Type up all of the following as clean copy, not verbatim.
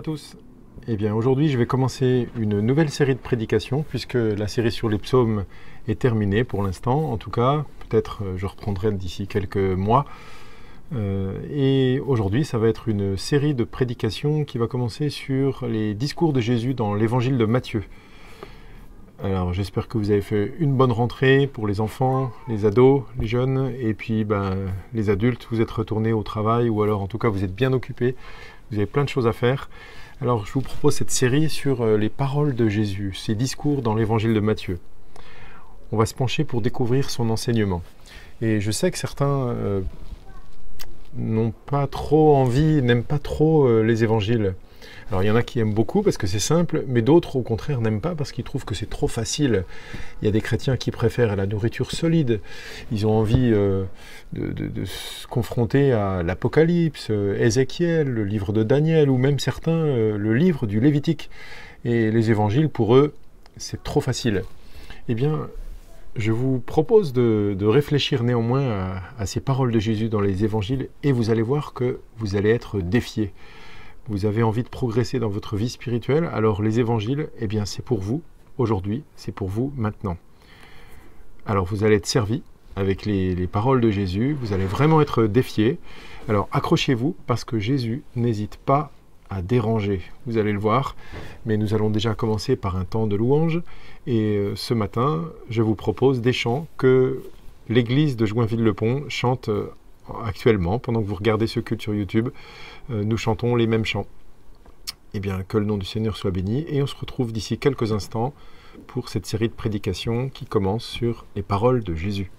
à tous. Eh bien aujourd'hui je vais commencer une nouvelle série de prédications puisque la série sur les psaumes est terminée pour l'instant. En tout cas, peut-être je reprendrai d'ici quelques mois. Et aujourd'hui ça va être une série de prédications qui va commencer sur les discours de Jésus dans l'évangile de Matthieu. Alors j'espère que vous avez fait une bonne rentrée pour les enfants, les ados, les jeunes, et puis les adultes, vous êtes retournés au travail, ou alors en tout cas vous êtes bien occupés, vous avez plein de choses à faire. Alors je vous propose cette série sur les paroles de Jésus, ses discours dans l'évangile de Matthieu. On va se pencher pour découvrir son enseignement. Et je sais que certains n'ont pas trop envie, n'aiment pas trop les évangiles. Alors il y en a qui aiment beaucoup parce que c'est simple, mais d'autres au contraire n'aiment pas parce qu'ils trouvent que c'est trop facile. Il y a des chrétiens qui préfèrent la nourriture solide. Ils ont envie de se confronter à l'Apocalypse, Ézéchiel, le livre de Daniel, ou même certains le livre du Lévitique. Et les évangiles, pour eux, c'est trop facile. Eh bien, je vous propose de réfléchir néanmoins à ces paroles de Jésus dans les évangiles, et vous allez voir que vous allez être défiés. Vous avez envie de progresser dans votre vie spirituelle, alors les évangiles, eh bien c'est pour vous aujourd'hui, c'est pour vous maintenant. Alors vous allez être servis avec les paroles de Jésus, vous allez vraiment être défiés. Alors accrochez-vous parce que Jésus n'hésite pas à déranger. Vous allez le voir, mais nous allons déjà commencer par un temps de louange. Et ce matin, je vous propose des chants que l'église de Joinville-le-Pont chante actuellement, pendant que vous regardez ce culte sur YouTube. Nous chantons les mêmes chants. Eh bien, que le nom du Seigneur soit béni, et on se retrouve d'ici quelques instants pour cette série de prédications qui commence sur les paroles de Jésus.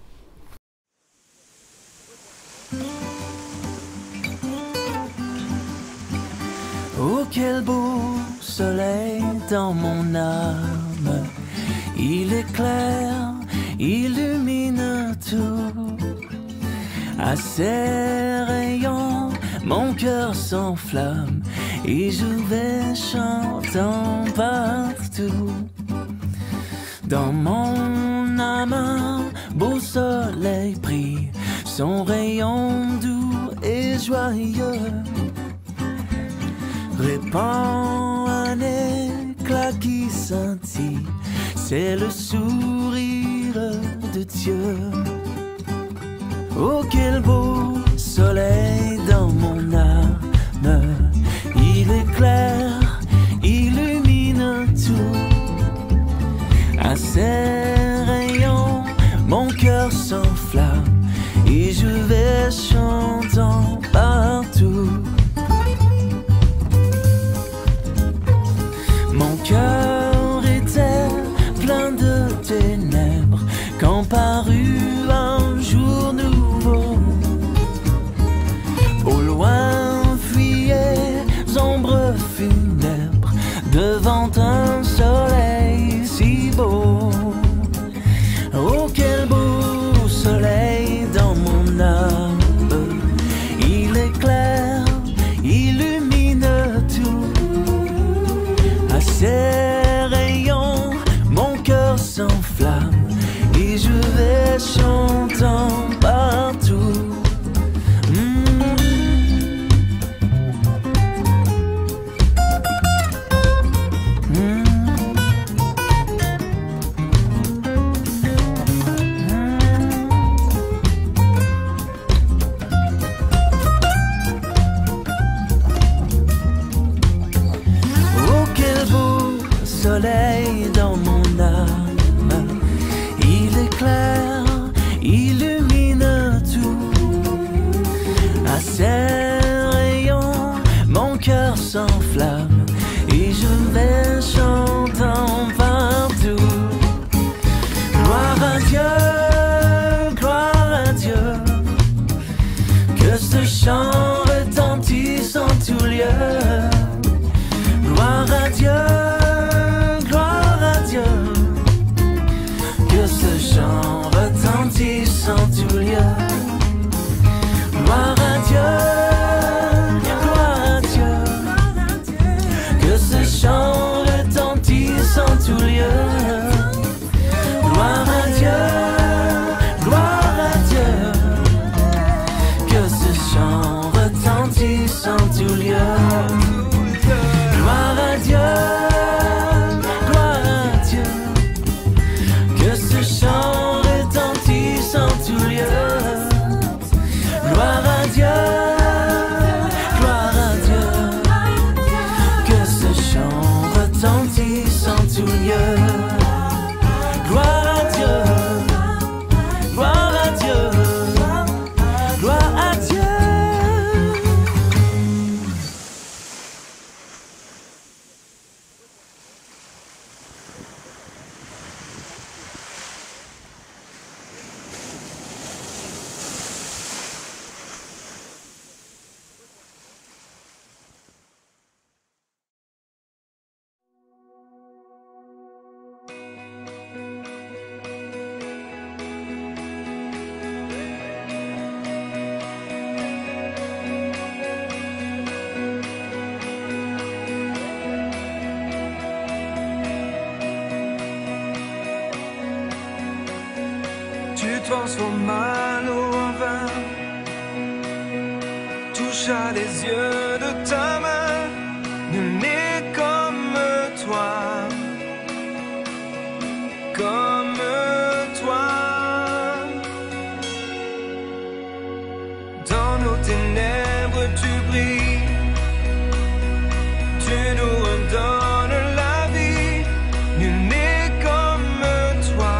Oh, quel beau soleil dans mon âme, il éclaire, illumine tout. À ses rayons, mon cœur s'enflamme et je vais chantant partout. Dans mon âme, un beau soleil brille, son rayon doux et joyeux répand un éclat qui scintille, c'est le sourire de Dieu. Oh, quel beau soleil dans mon âme, il éclaire, illumine tout. À ses rayons, mon cœur s'enflamme et je vais chantant partout. Mon cœur était plein de ténèbres quand parut un jour nouveau. Au loin fuyaient ombres funèbres devant un soleil si beau. Oh, quel beau soleil dans mon âme, il éclaire, illumine tout. À ses rayons, mon cœur s'enflamme et je vais chantant partout. Oh, quel beau soleil dans mon âme, il éclaire, illumine tout. À ses rayons, mon cœur s'enflamme et je vais chantant partout. Gloire à Dieu, que ce chant retentisse en tout lieu. Gloire à Dieu, que ce chant retentisse en tout lieu. Gloire à Dieu, que ce chant retentisse en tout lieu. Gloire à Dieu, que ce chant retentisse en tout lieu. tout mieux. Gloire à Dieu, gloire à Dieu, gloire à Dieu. Tu transformes mal en vin, touche à les yeux de ta main, nul n'est comme toi, comme toi. Dans nos ténèbres tu brilles, tu nous redonnes la vie, nul n'est comme toi.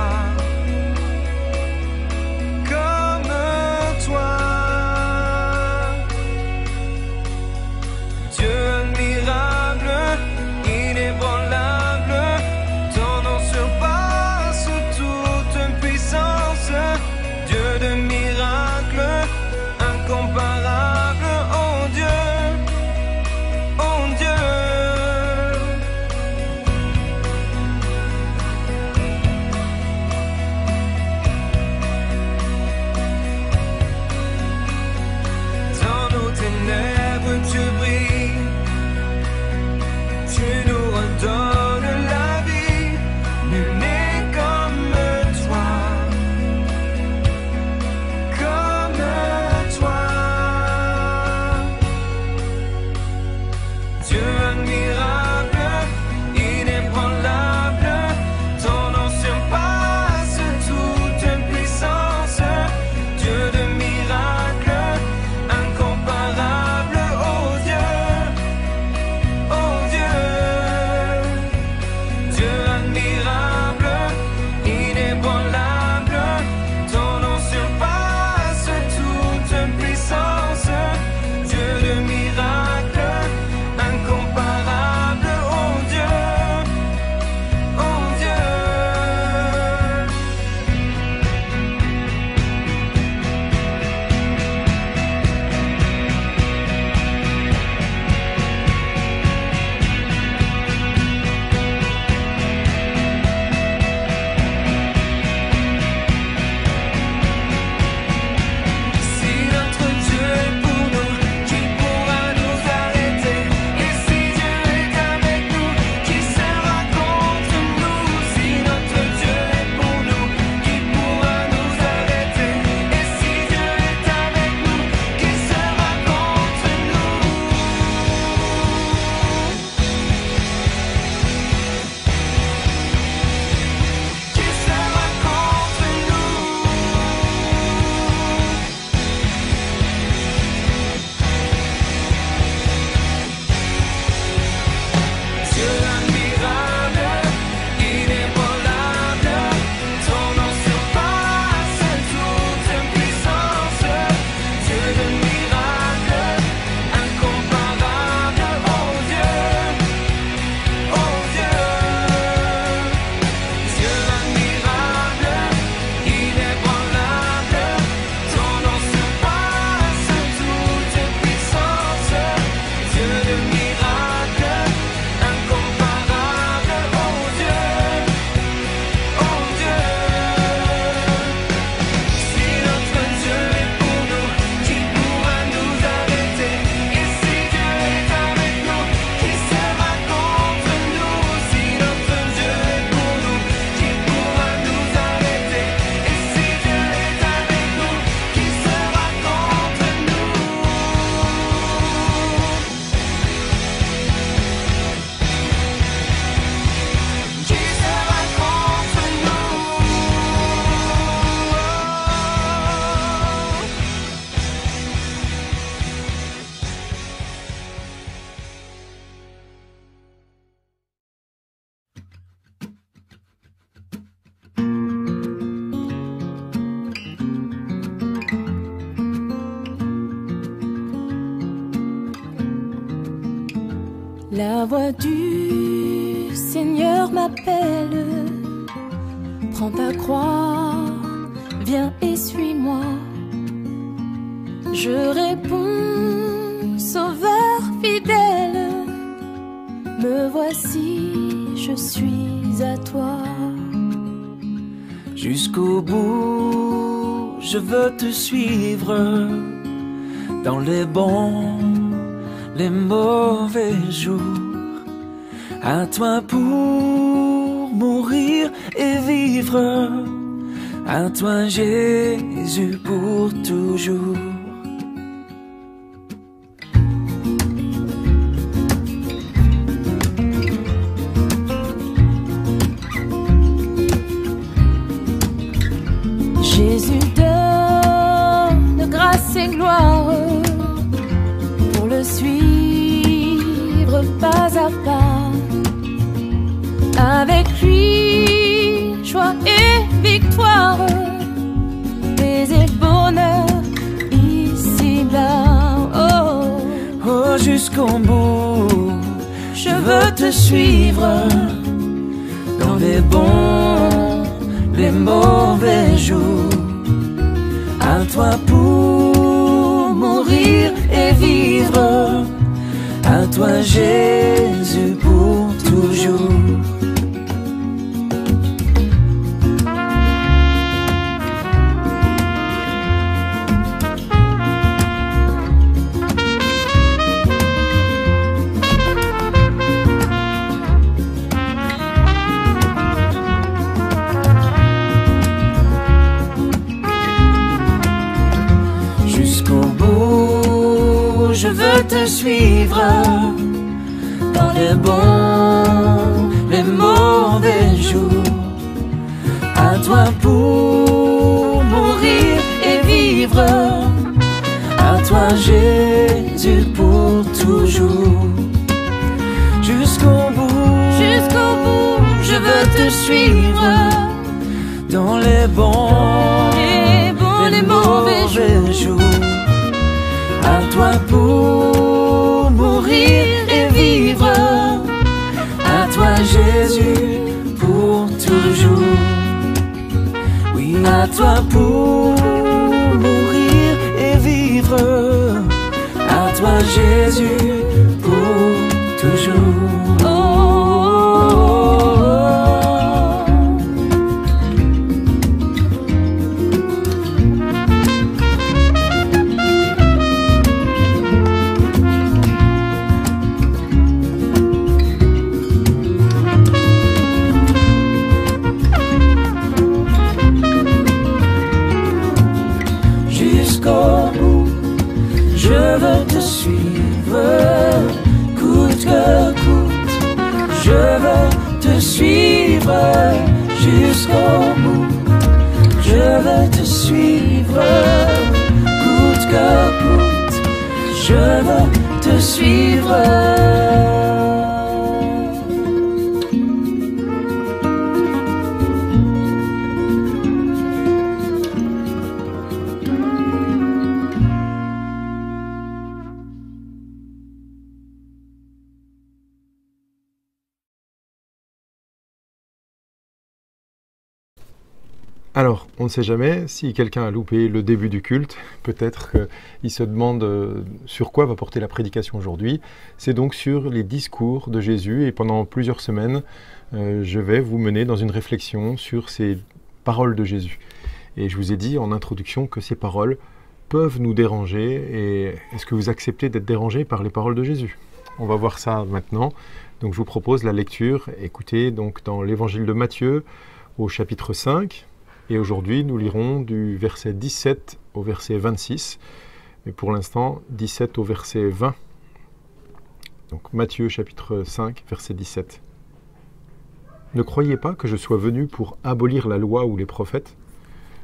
La voix du Seigneur m'appelle. Prends ta croix, viens et suis-moi. Je réponds, Sauveur fidèle, me voici, je suis à toi. Jusqu'au bout, je veux te suivre dans les bons, les mauvais jours. À toi pour mourir et vivre, à toi Jésus pour toujours. Jésus donne grâce et gloire pour le suivre pas à pas. Avec lui, joie et victoire, paix et bonheur ici-bas. Oh, Oh, jusqu'au bout, je veux te suivre dans les bons, les mauvais jours. À toi pour mourir et vivre, à toi Jésus pour toujours. Je veux te suivre dans les bons, les mauvais jours. À toi pour mourir et vivre, à toi Jésus pour toujours. Jusqu'au bout, je veux te suivre dans les bons, les mauvais jours. À toi pour mourir et vivre, à toi Jésus pour toujours. Oui, à toi pour mourir et vivre, à toi Jésus pour toujours. Oh, oh, oh, oh. Je veux te suivre, coûte que coûte. Je veux te suivre jusqu'au bout. Je veux te suivre, coûte que coûte. Je veux te suivre. Alors, on ne sait jamais, si quelqu'un a loupé le début du culte, peut-être qu'il se demande sur quoi va porter la prédication aujourd'hui. C'est donc sur les discours de Jésus, et pendant plusieurs semaines, je vais vous mener dans une réflexion sur ces paroles de Jésus. Et je vous ai dit en introduction que ces paroles peuvent nous déranger, et est-ce que vous acceptez d'être dérangé par les paroles de Jésus? On va voir ça maintenant. Donc je vous propose la lecture. Écoutez, donc dans l'évangile de Matthieu, au chapitre 5, et aujourd'hui, nous lirons du verset 17 au verset 26, mais pour l'instant, 17 au verset 20. Donc Matthieu chapitre 5, verset 17. « Ne croyez pas que je sois venu pour abolir la loi ou les prophètes.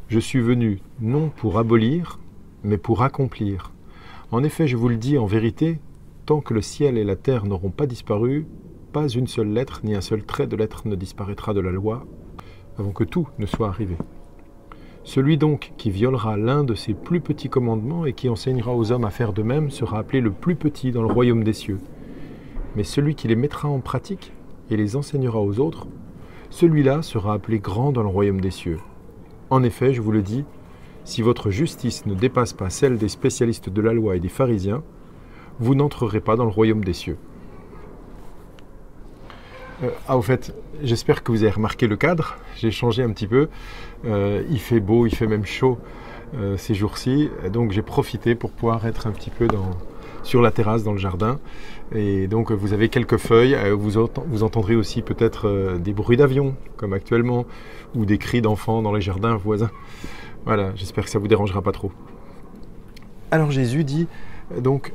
Je suis venu non pour abolir, mais pour accomplir. En effet, je vous le dis en vérité, tant que le ciel et la terre n'auront pas disparu, pas une seule lettre ni un seul trait de lettre ne disparaîtra de la loi, avant que tout ne soit arrivé. Celui donc qui violera l'un de ces plus petits commandements et qui enseignera aux hommes à faire de même sera appelé le plus petit dans le royaume des cieux. mais celui qui les mettra en pratique et les enseignera aux autres, celui-là sera appelé grand dans le royaume des cieux. En effet, je vous le dis, si votre justice ne dépasse pas celle des spécialistes de la loi et des pharisiens, vous n'entrerez pas dans le royaume des cieux. Au fait, j'espère que vous avez remarqué le cadre. J'ai changé un petit peu. Il fait beau, il fait même chaud ces jours-ci. Donc j'ai profité pour pouvoir être un petit peu sur la terrasse, dans le jardin. Et donc vous avez quelques feuilles. Vous entendrez aussi peut-être des bruits d'avion, comme actuellement, ou des cris d'enfants dans les jardins voisins. Voilà, j'espère que ça ne vous dérangera pas trop. Alors Jésus dit donc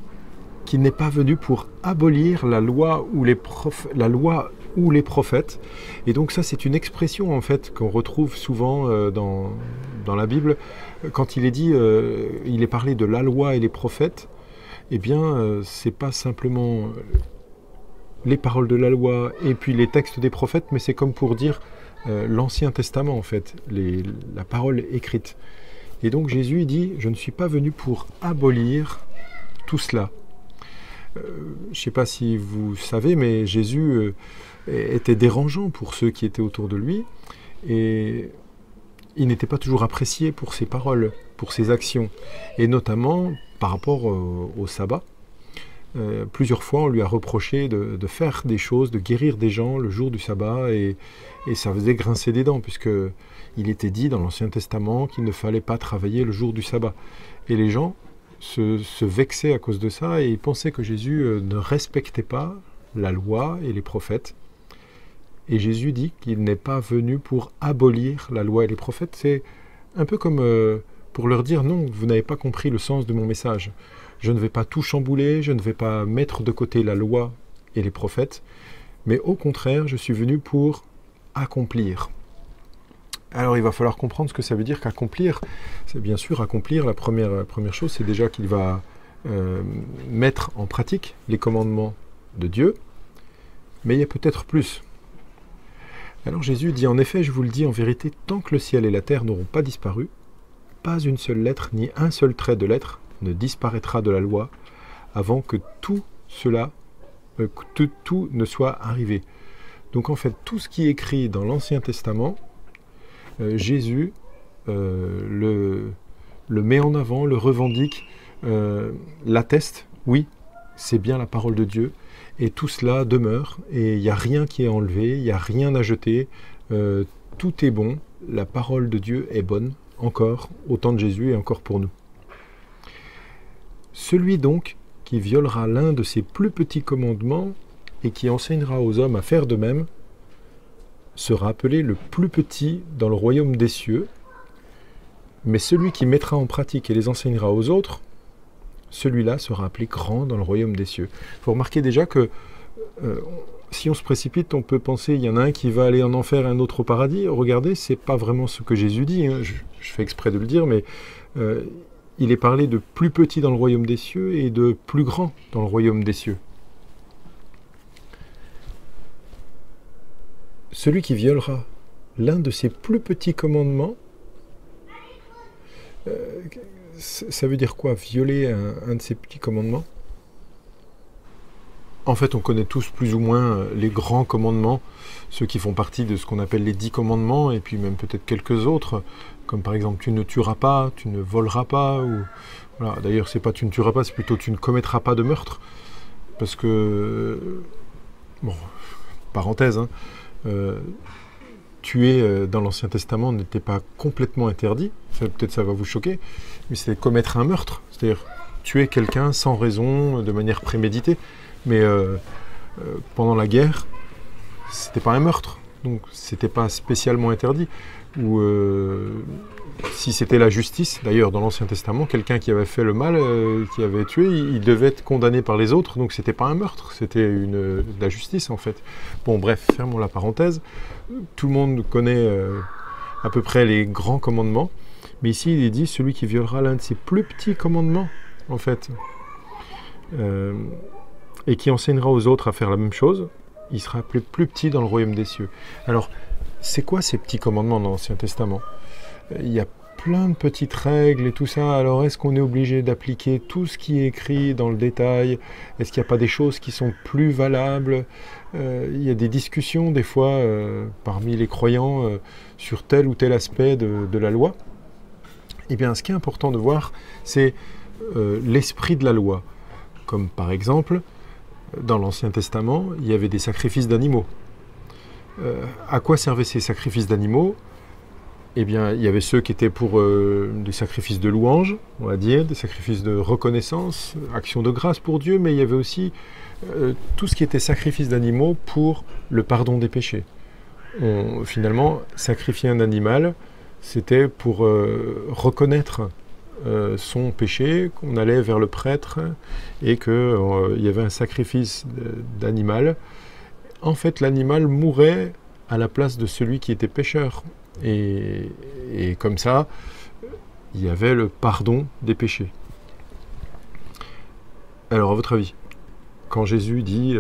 qu'il n'est pas venu pour abolir la loi ou les prophètes. Et donc ça, c'est une expression en fait qu'on retrouve souvent dans la Bible. Quand il est dit, il est parlé de la loi et les prophètes, eh bien, c'est pas simplement les paroles de la loi et puis les textes des prophètes, mais c'est comme pour dire l'Ancien Testament en fait, la parole écrite. Et donc Jésus dit, je ne suis pas venu pour abolir tout cela. Je ne sais pas si vous savez, mais Jésus était dérangeant pour ceux qui étaient autour de lui et il n'était pas toujours apprécié pour ses paroles, pour ses actions, et notamment par rapport au sabbat. Plusieurs fois, on lui a reproché de faire des choses, de guérir des gens le jour du sabbat, et ça faisait grincer des dents, puisqu'il était dit dans l'Ancien Testament qu'il ne fallait pas travailler le jour du sabbat. Et les gens se vexaient à cause de ça, et ils pensaient que Jésus ne respectait pas la loi et les prophètes. Et Jésus dit qu'il n'est pas venu pour abolir la loi et les prophètes. C'est un peu comme pour leur dire, non, vous n'avez pas compris le sens de mon message. Je ne vais pas tout chambouler, je ne vais pas mettre de côté la loi et les prophètes, mais au contraire, je suis venu pour accomplir. Alors il va falloir comprendre ce que ça veut dire qu'accomplir. C'est bien sûr accomplir, la première chose, c'est déjà qu'il va mettre en pratique les commandements de Dieu, mais il y a peut-être plus. Alors Jésus dit, en effet, je vous le dis en vérité, tant que le ciel et la terre n'auront pas disparu, pas une seule lettre, ni un seul trait de lettre ne disparaîtra de la loi avant que tout ne soit arrivé. Donc en fait, tout ce qui est écrit dans l'Ancien Testament, Jésus le met en avant, le revendique, l'atteste, oui, c'est bien la parole de Dieu, et tout cela demeure, et il n'y a rien qui est enlevé, il n'y a rien à jeter, tout est bon, la parole de Dieu est bonne, encore, au temps de Jésus et encore pour nous. Celui donc qui violera l'un de ces plus petits commandements et qui enseignera aux hommes à faire de même, sera appelé le plus petit dans le royaume des cieux, mais celui qui mettra en pratique et les enseignera aux autres, celui-là sera appelé grand dans le royaume des cieux. Il faut remarquer déjà que si on se précipite, on peut penser il y en a un qui va aller en enfer et un autre au paradis. Regardez, c'est pas vraiment ce que Jésus dit, hein. Je fais exprès de le dire, mais il est parlé de plus petit dans le royaume des cieux et de plus grand dans le royaume des cieux. Celui qui violera l'un de ces plus petits commandements, ça veut dire quoi, violer un de ces petits commandements? En fait, on connaît tous plus ou moins les grands commandements, ceux qui font partie de ce qu'on appelle les 10 commandements, et puis même peut-être quelques autres, comme par exemple tu ne tueras pas, tu ne voleras pas, ou voilà. D'ailleurs, c'est pas tu ne tueras pas, c'est plutôt tu ne commettras pas de meurtre, parce que bon, parenthèse, hein, tuer dans l'Ancien Testament n'était pas complètement interdit, peut-être ça va vous choquer, mais c'est commettre un meurtre, c'est-à-dire tuer quelqu'un sans raison, de manière préméditée. Mais pendant la guerre, c'était pas un meurtre, donc c'était pas spécialement interdit. Ou si c'était la justice, d'ailleurs dans l'Ancien Testament, quelqu'un qui avait fait le mal, qui avait tué, il devait être condamné par les autres, donc c'était pas un meurtre, c'était de la justice en fait. Bon bref, fermons la parenthèse. Tout le monde connaît à peu près les grands commandements, mais ici il est dit celui qui violera l'un de ces plus petits commandements en fait. Et qui enseignera aux autres à faire la même chose, il sera appelé plus petit dans le royaume des cieux. Alors, c'est quoi ces petits commandements dans l'Ancien Testament? Il y a plein de petites règles et tout ça. Alors, est-ce qu'on est obligé d'appliquer tout ce qui est écrit dans le détail? Est-ce qu'il n'y a pas des choses qui sont plus valables? Il y a des discussions, des fois, parmi les croyants sur tel ou tel aspect de la loi. Eh bien, ce qui est important de voir, c'est l'esprit de la loi. Comme par exemple, dans l'Ancien Testament, il y avait des sacrifices d'animaux. À quoi servaient ces sacrifices d'animaux? Eh bien, il y avait ceux qui étaient pour des sacrifices de louange, on va dire, des sacrifices de reconnaissance, action de grâce pour Dieu, mais il y avait aussi tout ce qui était sacrifice d'animaux pour le pardon des péchés. Finalement, sacrifier un animal, c'était pour reconnaître son péché, qu'on allait vers le prêtre et qu'il y avait un sacrifice d'animal. En fait, l'animal mourait à la place de celui qui était pécheur. Et comme ça, il y avait le pardon des péchés. Alors, à votre avis, quand Jésus dit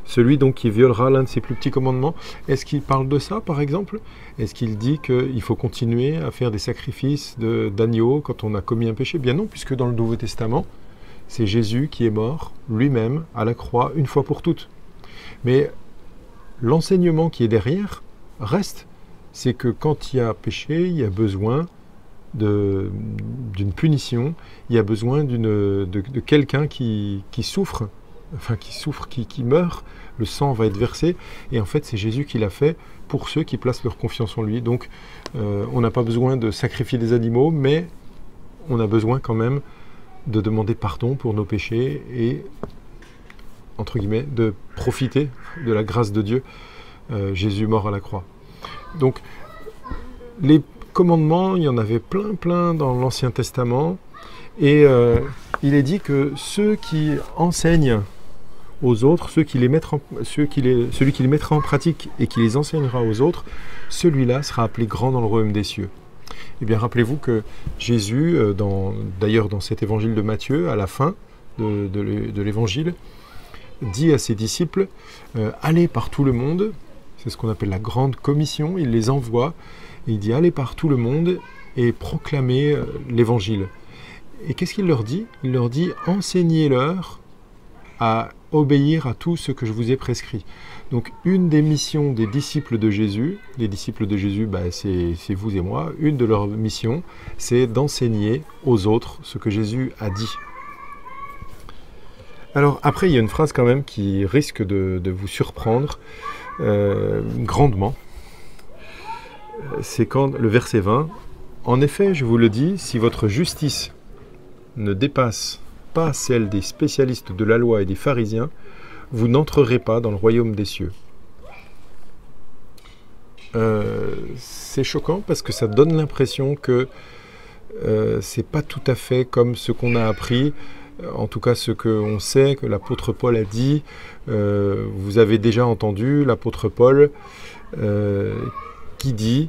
celui donc qui violera l'un de ses plus petits commandements, est-ce qu'il parle de ça, par exemple? Est-ce qu'il dit qu'il faut continuer à faire des sacrifices d'agneaux quand on a commis un péché? Bien non, puisque dans le Nouveau Testament, c'est Jésus qui est mort lui-même à la croix une fois pour toutes. Mais l'enseignement qui est derrière reste, c'est que quand il y a péché, il y a besoin d'une punition, il y a besoin de quelqu'un qui souffre, qui meurt, le sang va être versé, et en fait c'est Jésus qui l'a fait pour ceux qui placent leur confiance en lui. Donc on n'a pas besoin de sacrifier des animaux, mais on a besoin quand même de demander pardon pour nos péchés et, entre guillemets, de profiter de la grâce de Dieu, Jésus mort à la croix. Donc les commandements, il y en avait plein dans l'Ancien Testament, et il est dit que ceux qui enseignent aux autres, celui qui les mettra en pratique et qui les enseignera aux autres, celui-là sera appelé grand dans le royaume des cieux. Eh bien, rappelez-vous que Jésus, d'ailleurs dans cet évangile de Matthieu, à la fin de l'évangile, dit à ses disciples, allez par tout le monde, c'est ce qu'on appelle la grande commission, il les envoie, et il dit allez par tout le monde et proclamez l'évangile. Et qu'est-ce qu'il leur dit? Il leur dit enseignez-leur à obéir à tout ce que je vous ai prescrit. Donc une des missions des disciples de Jésus, les disciples de Jésus, c'est vous et moi, une de leurs missions, c'est d'enseigner aux autres ce que Jésus a dit. Alors après, il y a une phrase quand même qui risque de vous surprendre grandement. C'est quand le verset 20, « En effet, je vous le dis, si votre justice ne dépasse pas celle des spécialistes de la loi et des pharisiens, vous n'entrerez pas dans le royaume des cieux. » C'est choquant parce que ça donne l'impression que c'est pas tout à fait comme ce qu'on a appris, en tout cas ce qu'on sait que l'apôtre Paul a dit. Vous avez déjà entendu l'apôtre Paul qui dit,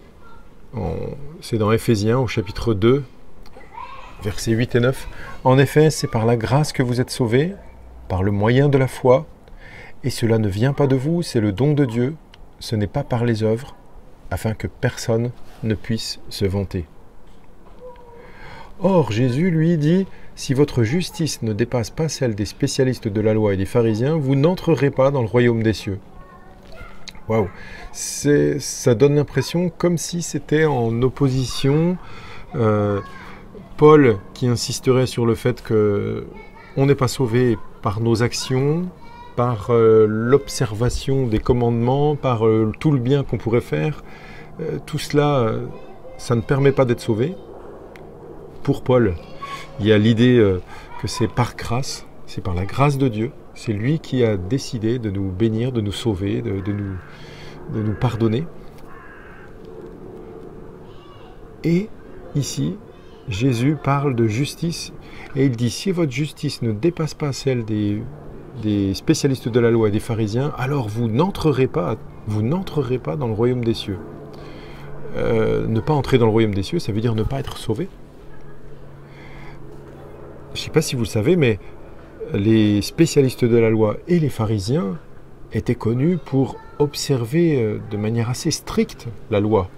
c'est dans Éphésiens au chapitre 2, versets 8 et 9, « En effet, c'est par la grâce que vous êtes sauvés, par le moyen de la foi, et cela ne vient pas de vous, c'est le don de Dieu, ce n'est pas par les œuvres, afin que personne ne puisse se vanter. » Or, Jésus lui dit, « Si votre justice ne dépasse pas celle des spécialistes de la loi et des pharisiens, vous n'entrerez pas dans le royaume des cieux. » Waouh, ça donne l'impression comme si c'était en opposition. Paul qui insisterait sur le fait qu'on n'est pas sauvé par nos actions, par l'observation des commandements, par tout le bien qu'on pourrait faire. Tout cela, ça ne permet pas d'être sauvé. Pour Paul, il y a l'idée que c'est par grâce, c'est par la grâce de Dieu. C'est lui qui a décidé de nous bénir, de nous sauver, de nous pardonner. Et ici, Jésus parle de justice et il dit, si votre justice ne dépasse pas celle des spécialistes de la loi et des pharisiens, alors vous n'entrerez pas dans le royaume des cieux. Ne pas entrer dans le royaume des cieux, ça veut dire ne pas être sauvé. Je ne sais pas si vous le savez, mais les spécialistes de la loi et les pharisiens étaient connus pour observer de manière assez stricte la loi.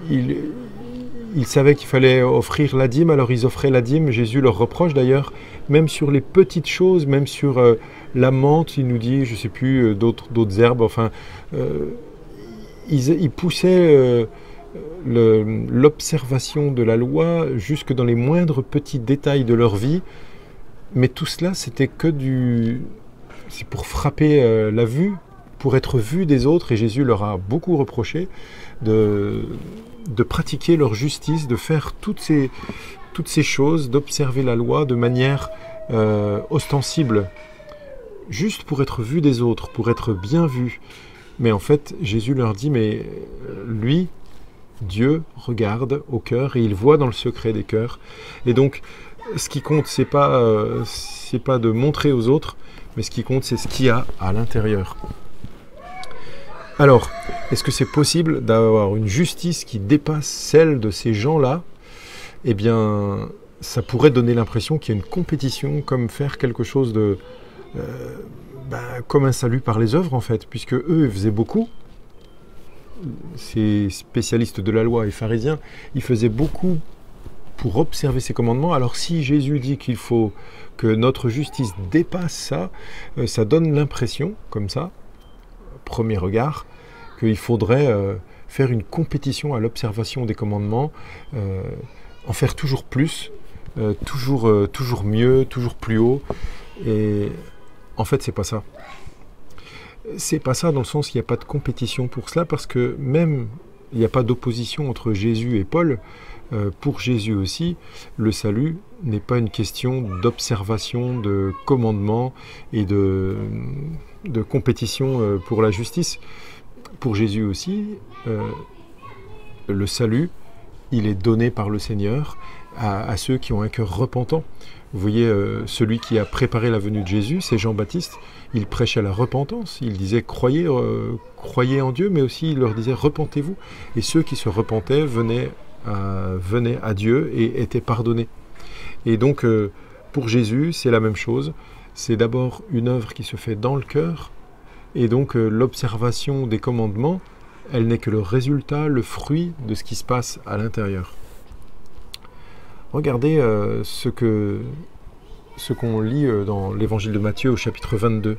ils savaient qu'il fallait offrir la dîme, alors ils offraient la dîme. Jésus leur reproche d'ailleurs, même sur les petites choses, même sur la menthe, il nous dit, je ne sais plus, d'autres herbes, enfin, ils poussaient l'observation de la loi jusque dans les moindres petits détails de leur vie, mais tout cela, c'était c'est pour frapper la vue, pour être vu des autres, et Jésus leur a beaucoup reproché de pratiquer leur justice, de faire toutes ces choses, d'observer la loi de manière ostensible, juste pour être vu des autres, pour être bien vu. Mais en fait, Jésus leur dit, mais lui, Dieu, regarde au cœur et il voit dans le secret des cœurs. Et donc, ce qui compte, c'est pas de montrer aux autres, mais ce qui compte, c'est ce qu'il y a à l'intérieur. Alors, est-ce que c'est possible d'avoir une justice qui dépasse celle de ces gens-là? Eh bien, ça pourrait donner l'impression qu'il y a une compétition, comme faire quelque chose de... comme un salut par les œuvres, en fait, puisque eux, ils faisaient beaucoup. Ces spécialistes de la loi et pharisiens, ils faisaient beaucoup pour observer ces commandements. Alors, si Jésus dit qu'il faut que notre justice dépasse ça, ça donne l'impression, comme ça, premier regard, qu'il faudrait faire une compétition à l'observation des commandements, en faire toujours plus, toujours mieux, toujours plus haut. Et en fait, c'est pas ça. C'est pas ça dans le sens qu'il n'y a pas de compétition pour cela, parce que même il n'y a pas d'opposition entre Jésus et Paul. Pour Jésus aussi, le salut n'est pas une question d'observation, de commandement et de compétition pour la justice. Pour Jésus aussi, le salut, il est donné par le Seigneur à ceux qui ont un cœur repentant. Vous voyez, celui qui a préparé la venue de Jésus, c'est Jean-Baptiste. Il prêchait la repentance. Il disait croyez en Dieu, mais aussi il leur disait repentez-vous. Et ceux qui se repentaient venaient à Dieu et étaient pardonnés. Et donc, pour Jésus, c'est la même chose. C'est d'abord une œuvre qui se fait dans le cœur. Et donc, l'observation des commandements, elle n'est que le résultat, le fruit de ce qui se passe à l'intérieur. Regardez ce qu'on lit dans l'évangile de Matthieu au chapitre 22.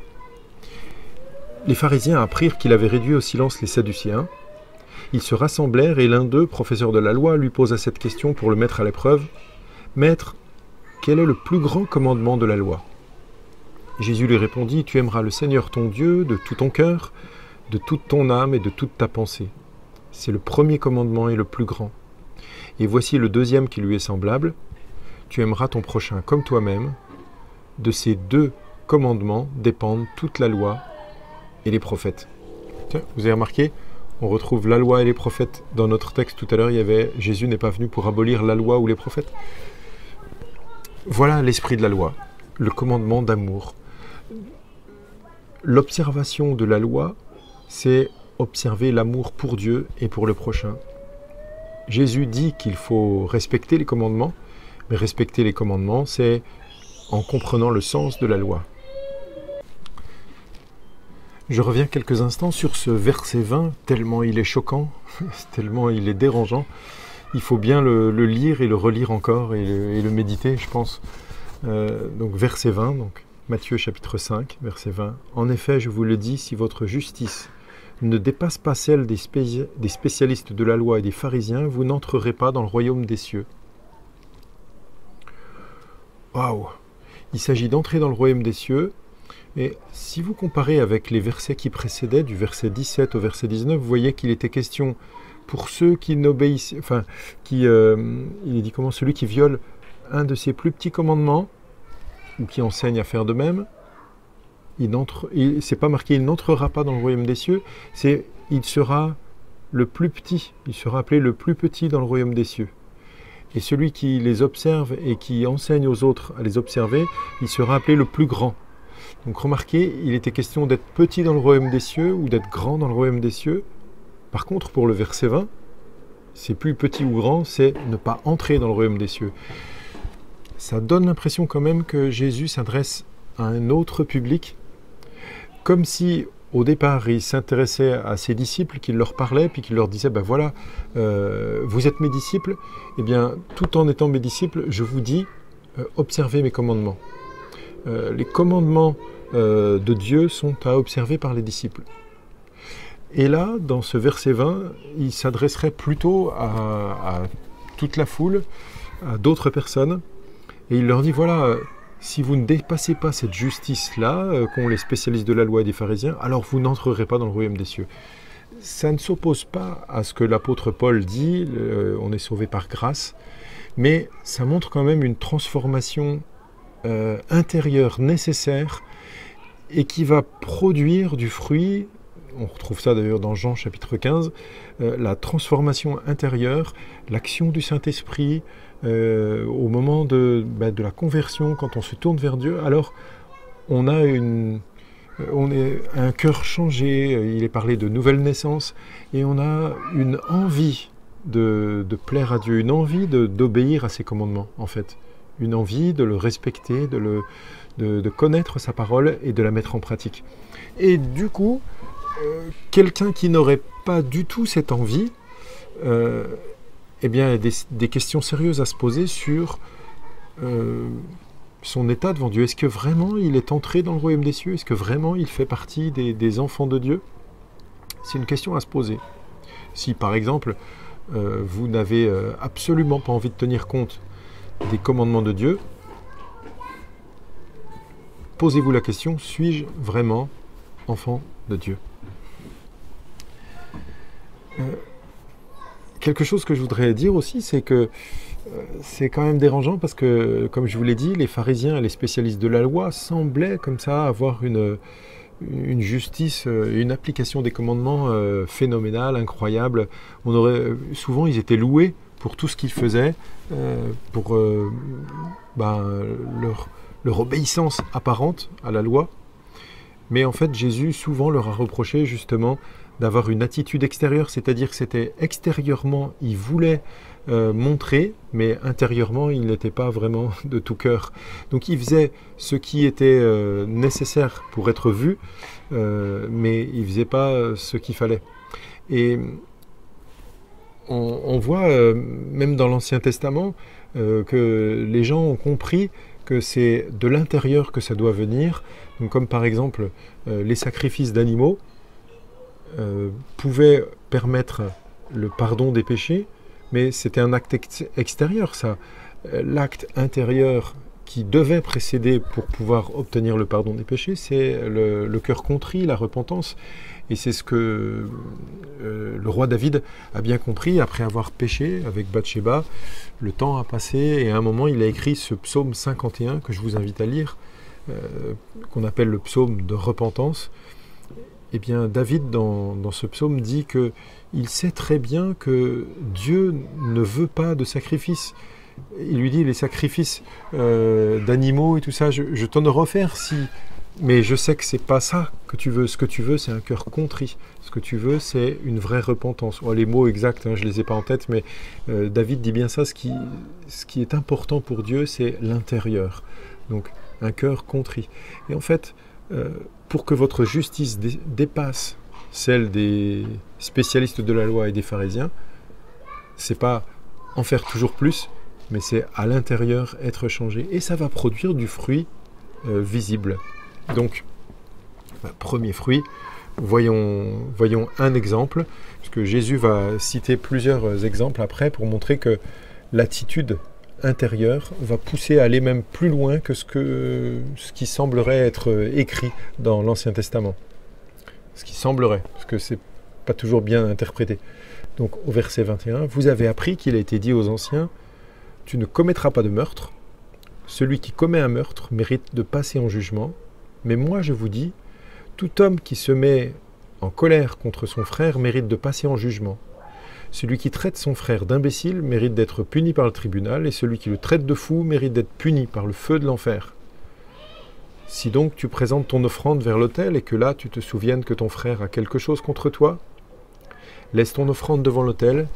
Les pharisiens apprirent qu'il avait réduit au silence les Sadducéens. Ils se rassemblèrent et l'un d'eux, professeur de la loi, lui posa cette question pour le mettre à l'épreuve. « Maître, quel est le plus grand commandement de la loi ?» Jésus lui répondit « Tu aimeras le Seigneur ton Dieu de tout ton cœur, de toute ton âme et de toute ta pensée. C'est le premier commandement et le plus grand. Et voici le deuxième qui lui est semblable. Tu aimeras ton prochain comme toi-même. De ces deux commandements dépendent toute la loi et les prophètes. » Tiens, vous avez remarqué, on retrouve la loi et les prophètes dans notre texte tout à l'heure. Il y avait « Jésus n'est pas venu pour abolir la loi ou les prophètes ». Voilà l'esprit de la loi, le commandement d'amour. L'observation de la loi, c'est observer l'amour pour Dieu et pour le prochain. Jésus dit qu'il faut respecter les commandements, mais respecter les commandements, c'est en comprenant le sens de la loi. Je reviens quelques instants sur ce verset 20, tellement il est choquant, tellement il est dérangeant. Il faut bien le lire et le relire encore et le méditer, je pense. Donc verset 20, donc Matthieu chapitre 5, verset 20. « En effet, je vous le dis, si votre justice ne dépasse pas celle des spécialistes de la loi et des pharisiens, vous n'entrerez pas dans le royaume des cieux. » Waouh! Il s'agit d'entrer dans le royaume des cieux. Et si vous comparez avec les versets qui précédaient, du verset 17 au verset 19, vous voyez qu'il était question pour ceux qui n'obéissent, enfin, il est dit comment, celui qui viole un de ses plus petits commandements, ou qui enseigne à faire de même, c'est pas marqué il n'entrera pas dans le royaume des cieux, c'est il sera le plus petit, il sera appelé le plus petit dans le royaume des cieux. Et celui qui les observe et qui enseigne aux autres à les observer, il sera appelé le plus grand. Donc remarquez, il était question d'être petit dans le royaume des cieux ou d'être grand dans le royaume des cieux. Par contre, pour le verset 20, c'est plus petit ou grand, c'est ne pas entrer dans le royaume des cieux. Ça donne l'impression quand même que Jésus s'adresse à un autre public, comme si au départ, il s'intéressait à ses disciples, qu'il leur parlait, puis qu'il leur disait, ben voilà, vous êtes mes disciples, eh bien, tout en étant mes disciples, je vous dis, observez mes commandements. Les commandements de Dieu sont à observer par les disciples. Et là, dans ce verset 20, il s'adresserait plutôt à toute la foule, à d'autres personnes, et il leur dit, voilà, si vous ne dépassez pas cette justice-là, qu'ont les spécialistes de la loi et des pharisiens, alors vous n'entrerez pas dans le royaume des cieux. Ça ne s'oppose pas à ce que l'apôtre Paul dit, on est sauvé par grâce, mais ça montre quand même une transformation intérieure nécessaire et qui va produire du fruit. On retrouve ça d'ailleurs dans Jean chapitre 15, la transformation intérieure, l'action du Saint-Esprit, au moment de la conversion, quand on se tourne vers Dieu, alors on a un cœur changé, il est parlé de nouvelle naissance, et on a une envie de plaire à Dieu, une envie d'obéir à ses commandements, en fait. Une envie de le respecter, de connaître sa parole et de la mettre en pratique. Et du coup, quelqu'un qui n'aurait pas du tout cette envie, eh bien, il y a des questions sérieuses à se poser sur son état devant Dieu. Est-ce que vraiment il est entré dans le royaume des cieux? Est-ce que vraiment il fait partie des enfants de Dieu? C'est une question à se poser. Si par exemple, vous n'avez absolument pas envie de tenir compte des commandements de Dieu, posez-vous la question, suis-je vraiment enfant de Dieu? Quelque chose que je voudrais dire aussi, c'est que c'est quand même dérangeant parce que, comme je vous l'ai dit, les pharisiens et les spécialistes de la loi semblaient comme ça avoir une justice, une application des commandements phénoménale, incroyable. Souvent, ils étaient loués pour tout ce qu'ils faisaient, pour leur obéissance apparente à la loi. Mais en fait, Jésus souvent leur a reproché justement d'avoir une attitude extérieure, c'est-à-dire que c'était extérieurement, il voulait montrer, mais intérieurement, il n'était pas vraiment de tout cœur. Donc il faisait ce qui était nécessaire pour être vu, mais il ne faisait pas ce qu'il fallait. Et on voit, même dans l'Ancien Testament, que les gens ont compris que c'est de l'intérieur que ça doit venir. Donc, comme par exemple, les sacrifices d'animaux pouvaient permettre le pardon des péchés, mais c'était un acte extérieur, ça. L'acte intérieur qui devait précéder pour pouvoir obtenir le pardon des péchés, c'est le cœur contrit, la repentance. Et c'est ce que le roi David a bien compris après avoir péché avec Bathsheba. Le temps a passé et à un moment, il a écrit ce psaume 51 que je vous invite à lire, qu'on appelle le psaume de repentance. Eh bien, David, dans ce psaume, dit qu'il sait très bien que Dieu ne veut pas de sacrifice. Il lui dit, les sacrifices d'animaux et tout ça, je t'en aurais offert si... Mais je sais que c'est pas ça que tu veux. Ce que tu veux, c'est un cœur contrit. Ce que tu veux, c'est une vraie repentance. Oh, les mots exacts, je les ai pas en tête, mais David dit bien ça. Ce qui est important pour Dieu, c'est l'intérieur. Donc, un cœur contrit. Et en fait, pour que votre justice dépasse celle des spécialistes de la loi et des pharisiens, c'est pas en faire toujours plus, mais c'est à l'intérieur être changé. Et ça va produire du fruit visible. Donc, premier fruit, voyons un exemple, puisque Jésus va citer plusieurs exemples après pour montrer que l'attitude intérieure va pousser à aller même plus loin que ce qui semblerait être écrit dans l'Ancien Testament. Ce qui semblerait, parce que c'est pas toujours bien interprété. Donc au verset 21, vous avez appris qu'il a été dit aux anciens, tu ne commettras pas de meurtre, celui qui commet un meurtre mérite de passer en jugement. Mais moi, je vous dis, tout homme qui se met en colère contre son frère mérite de passer en jugement. Celui qui traite son frère d'imbécile mérite d'être puni par le tribunal, et celui qui le traite de fou mérite d'être puni par le feu de l'enfer. Si donc tu présentes ton offrande vers l'autel, et que là tu te souviennes que ton frère a quelque chose contre toi, laisse ton offrande devant l'autel,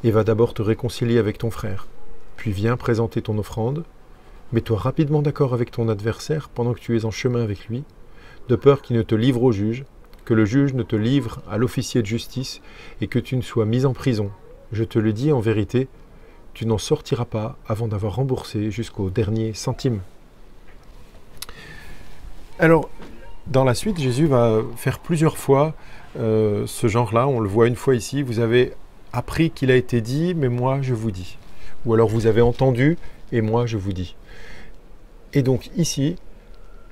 et va d'abord te réconcilier avec ton frère. Puis viens présenter ton offrande. Mets-toi rapidement d'accord avec ton adversaire pendant que tu es en chemin avec lui, de peur qu'il ne te livre au juge, que le juge ne te livre à l'officier de justice et que tu ne sois mis en prison. Je te le dis en vérité, tu n'en sortiras pas avant d'avoir remboursé jusqu'au dernier centime. » Alors, dans la suite, Jésus va faire plusieurs fois ce genre-là. On le voit une fois ici. Vous avez appris qu'il a été dit, mais moi je vous dis. Ou alors vous avez entendu, et moi je vous dis. Et donc ici,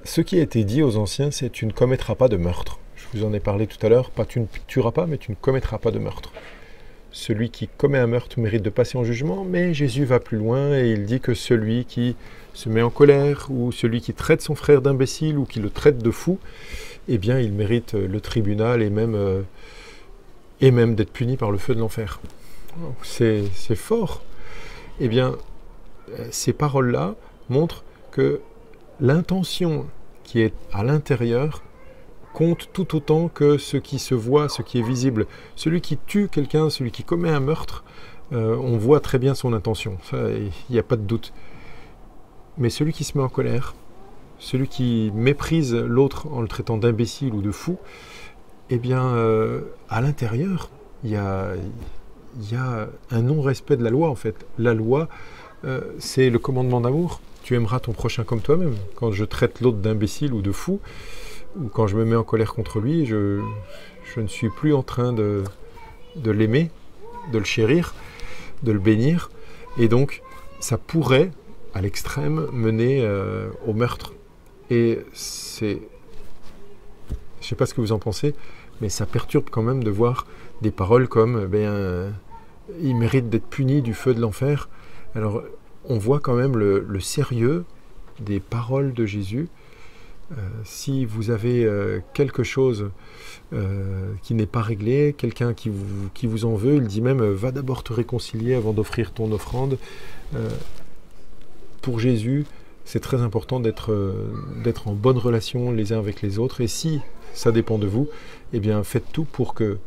ce qui a été dit aux anciens, c'est « tu ne commettras pas de meurtre ». Je vous en ai parlé tout à l'heure, pas « tu ne tueras pas », mais « tu ne commettras pas de meurtre ». Celui qui commet un meurtre mérite de passer en jugement, mais Jésus va plus loin et il dit que celui qui se met en colère ou celui qui traite son frère d'imbécile ou qui le traite de fou, eh bien il mérite le tribunal et même d'être puni par le feu de l'enfer. C'est fort. Eh bien, ces paroles-là montrent que l'intention qui est à l'intérieur compte tout autant que ce qui se voit, ce qui est visible. Celui qui tue quelqu'un, celui qui commet un meurtre, on voit très bien son intention, il n'y a pas de doute. Mais celui qui se met en colère, celui qui méprise l'autre en le traitant d'imbécile ou de fou, eh bien, à l'intérieur, il y a un non-respect de la loi, en fait. La loi, c'est le commandement d'amour. Tu aimeras ton prochain comme toi-même. Quand je traite l'autre d'imbécile ou de fou, ou quand je me mets en colère contre lui, je ne suis plus en train de l'aimer, de le chérir, de le bénir. Et donc, ça pourrait, à l'extrême, mener au meurtre. Et c'est... Je ne sais pas ce que vous en pensez, mais ça perturbe quand même de voir des paroles comme « il mérite d'être puni du feu de l'enfer ». Alors, on voit quand même le sérieux des paroles de Jésus. Si vous avez quelque chose qui n'est pas réglé, quelqu'un qui vous en veut, il dit même « va d'abord te réconcilier avant d'offrir ton offrande ». Pour Jésus, c'est très important d'être en bonne relation les uns avec les autres. Et si ça dépend de vous, eh bien faites tout pour que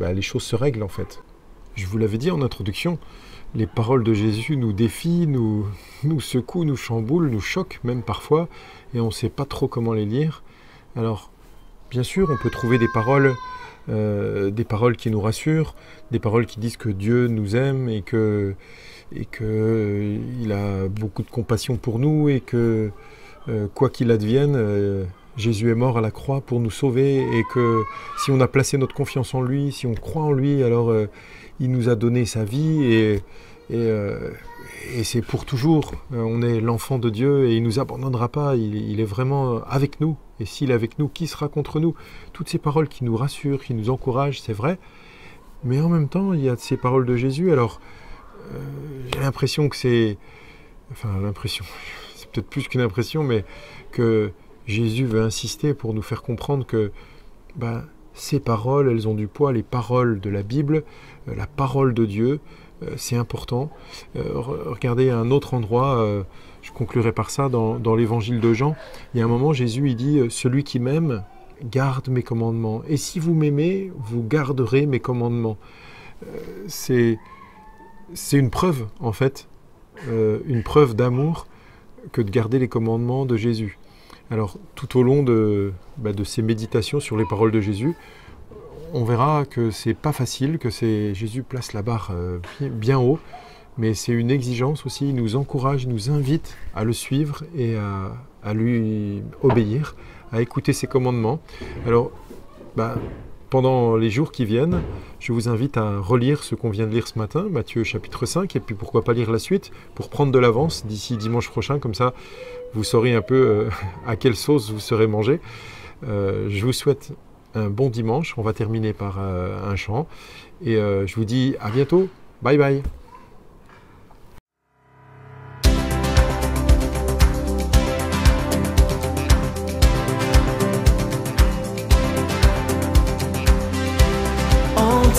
les choses se règlent en fait. Je vous l'avais dit en introduction, les paroles de Jésus nous défient, nous secouent, nous chamboulent, nous choquent même parfois, et on ne sait pas trop comment les lire. Alors, bien sûr, on peut trouver des paroles qui nous rassurent, des paroles qui disent que Dieu nous aime et qu'il a beaucoup de compassion pour nous et que, quoi qu'il advienne, Jésus est mort à la croix pour nous sauver et que si on a placé notre confiance en lui, si on croit en lui, alors il nous a donné sa vie et c'est pour toujours. On est l'enfant de Dieu et il ne nous abandonnera pas, il est vraiment avec nous. Et s'il est avec nous, qui sera contre nous? Toutes ces paroles qui nous rassurent, qui nous encouragent, c'est vrai. Mais en même temps, il y a ces paroles de Jésus. Alors, j'ai l'impression que c'est... Enfin, l'impression, c'est peut-être plus qu'une impression, mais que Jésus veut insister pour nous faire comprendre que ces paroles, elles ont du poids, les paroles de la Bible, la parole de Dieu, c'est important. Regardez à un autre endroit, je conclurai par ça, dans l'évangile de Jean, il y a un moment, Jésus il dit « Celui qui m'aime garde mes commandements. Et si vous m'aimez, vous garderez mes commandements. » C'est une preuve, en fait, une preuve d'amour que de garder les commandements de Jésus. Alors, tout au long de ces méditations sur les paroles de Jésus, on verra que c'est pas facile, que Jésus place la barre bien haut, mais c'est une exigence aussi, il nous encourage, il nous invite à le suivre et à lui obéir, à écouter ses commandements. Alors, pendant les jours qui viennent, je vous invite à relire ce qu'on vient de lire ce matin, Matthieu chapitre 5, et puis pourquoi pas lire la suite, pour prendre de l'avance d'ici dimanche prochain, comme ça vous saurez un peu à quelle sauce vous serez mangé. Je vous souhaite un bon dimanche, on va terminer par un chant, et je vous dis à bientôt, bye bye.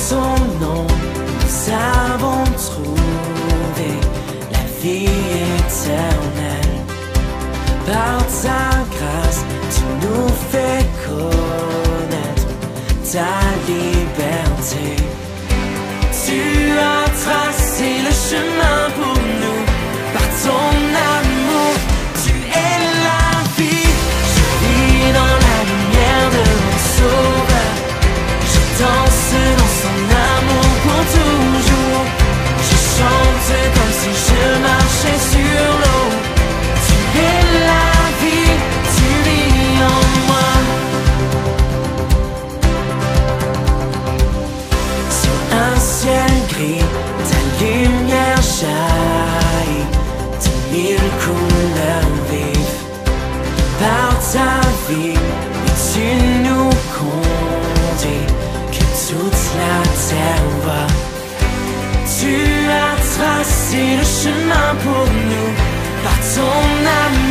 Ton nom, nous avons trouvé la vie éternelle. Par ta grâce, tu nous fais connaître ta liberté. Tu as tracé le chemin pour nous, par ton amour, tu es la vie. Je vis dans la lumière de pour nous par ton amour.